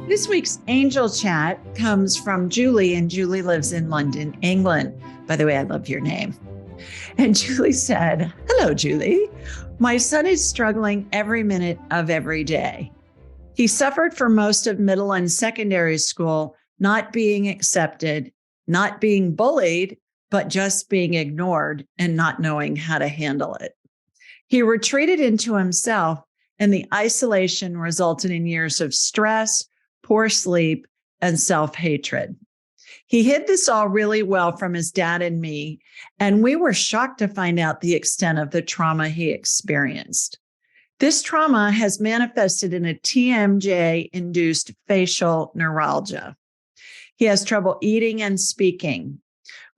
This week's Angel Chat comes from Julie, and Julie lives in London, England. By the way, I love your name. And Julie said, "Hello, Julie. My son is struggling every minute of every day. He suffered for most of middle and secondary school, not being accepted, not being bullied, but just being ignored and not knowing how to handle it. He retreated into himself, and the isolation resulted in years of stress, poor sleep, and self-hatred. He hid this all really well from his dad and me, and we were shocked to find out the extent of the trauma he experienced. This trauma has manifested in a TMJ-induced facial neuralgia. He has trouble eating and speaking.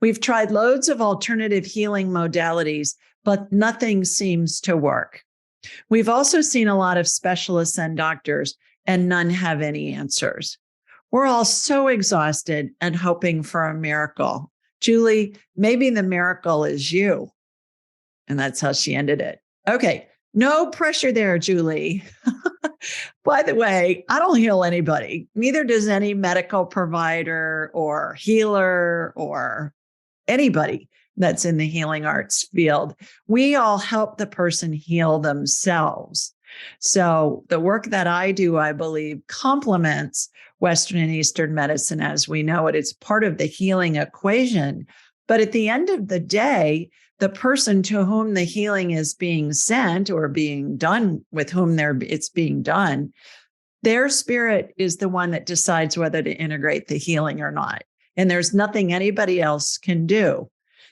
We've tried loads of alternative healing modalities, but nothing seems to work. We've also seen a lot of specialists and doctors, and none have any answers. We're all so exhausted and hoping for a miracle. Julie, maybe the miracle is you." And that's how she ended it. Okay, no pressure there, Julie. By the way, I don't heal anybody. Neither does any medical provider or healer or anybody that's in the healing arts field. We all help the person heal themselves. So the work that I do, I believe, complements Western and Eastern medicine as we know it. It's part of the healing equation. But at the end of the day, the person to whom the healing is being sent or being done, with whom it's being done, their spirit is the one that decides whether to integrate the healing or not. And there's nothing anybody else can do.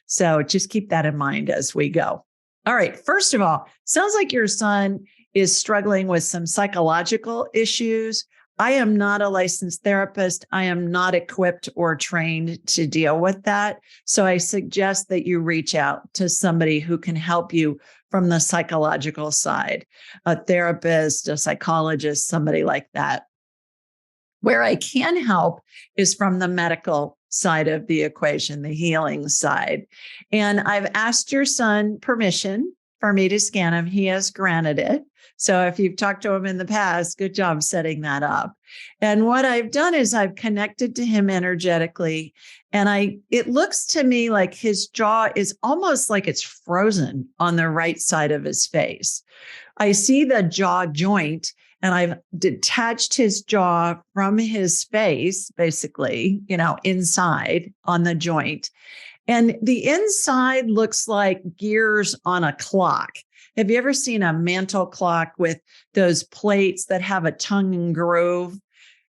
So just keep that in mind as we go. All right. First of all, sounds like your son is struggling with some psychological issues. I am not a licensed therapist. I am not equipped or trained to deal with that. So I suggest that you reach out to somebody who can help you from the psychological side, a therapist, a psychologist, somebody like that. Where I can help is from the medical side of the equation, the healing side. And I've asked your son permission for me to scan him. He has granted it. So if you've talked to him in the past, good job setting that up. And what I've done is I've connected to him energetically. And it looks to me like his jaw is almost like it's frozen on the right side of his face. I see the jaw joint, and I've detached his jaw from his face, basically, inside on the joint. And the inside looks like gears on a clock. Have you ever seen a mantle clock with those plates that have a tongue and groove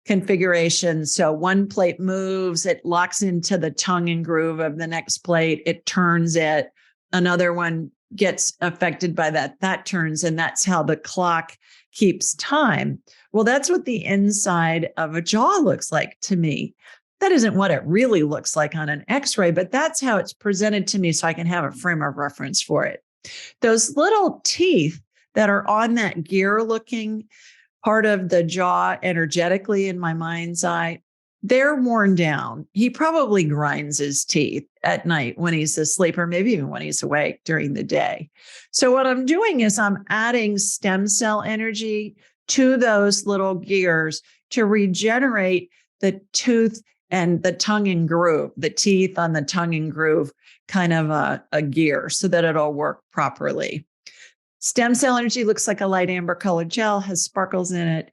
configuration? So one plate moves, it locks into the tongue and groove of the next plate, it turns it, another one gets affected by that turns, and that's how the clock keeps time. Well, that's what the inside of a jaw looks like to me. That isn't what it really looks like on an X-ray, but that's how it's presented to me so I can have a frame of reference for it. Those little teeth that are on that gear-looking part of the jaw energetically in my mind's eye, they're worn down. He probably grinds his teeth at night when he's asleep, or maybe even when he's awake during the day. So what I'm doing is I'm adding stem cell energy to those little gears to regenerate the tooth and the tongue and groove, the teeth on the tongue and groove, kind of a gear so that it'll work properly. Stem cell energy looks like a light amber colored gel, has sparkles in it,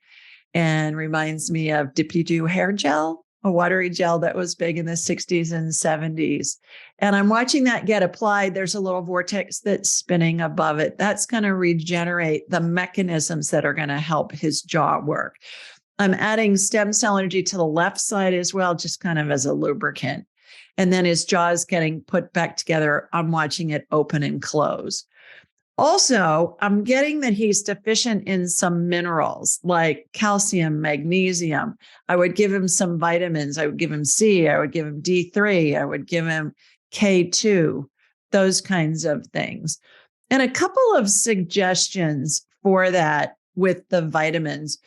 and reminds me of Dippy-Doo hair gel, a watery gel that was big in the 60s and 70s. And I'm watching that get applied. There's a little vortex that's spinning above it. That's going to regenerate the mechanisms that are going to help his jaw work. I'm adding stem cell energy to the left side as well, just kind of as a lubricant. And then his jaw is getting put back together. I'm watching it open and close. Also, I'm getting that he's deficient in some minerals like calcium, magnesium. I would give him some vitamins. I would give him C. I would give him D3. I would give him K2, those kinds of things. And a couple of suggestions for that with the vitamins.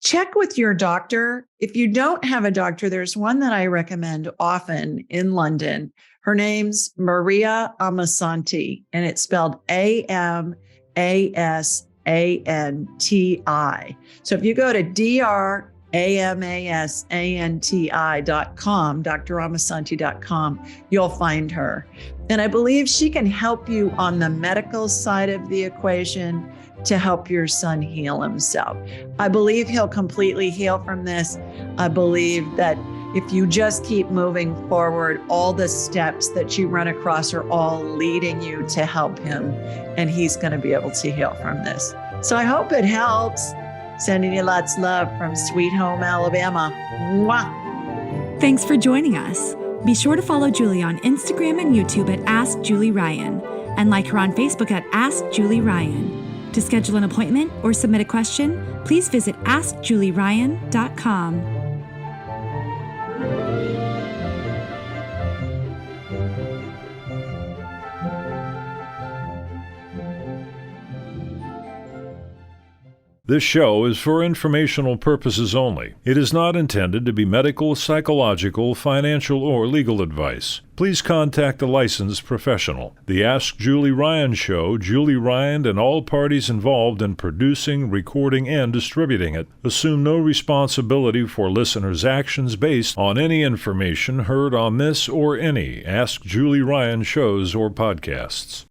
Check with your doctor. If you don't have a doctor, there's one that I recommend often in London. Her name's Maria Amasanti, and it's spelled Amasanti. So if you go to dramasanti, AMASANTI.com, dramasanti.com, you'll find her. And I believe she can help you on the medical side of the equation to help your son heal himself. I believe he'll completely heal from this. I believe that if you just keep moving forward, all the steps that you run across are all leading you to help him, and he's going to be able to heal from this. So I hope it helps. Sending you lots of love from Sweet Home, Alabama. Mwah. Thanks for joining us. Be sure to follow Julie on Instagram and YouTube at Ask Julie Ryan, and like her on Facebook at Ask Julie Ryan. To schedule an appointment or submit a question, please visit AskJulieRyan.com. This show is for informational purposes only. It is not intended to be medical, psychological, financial, or legal advice. Please contact a licensed professional. The Ask Julie Ryan Show, Julie Ryan and all parties involved in producing, recording, and distributing it assume no responsibility for listeners' actions based on any information heard on this or any Ask Julie Ryan shows or podcasts.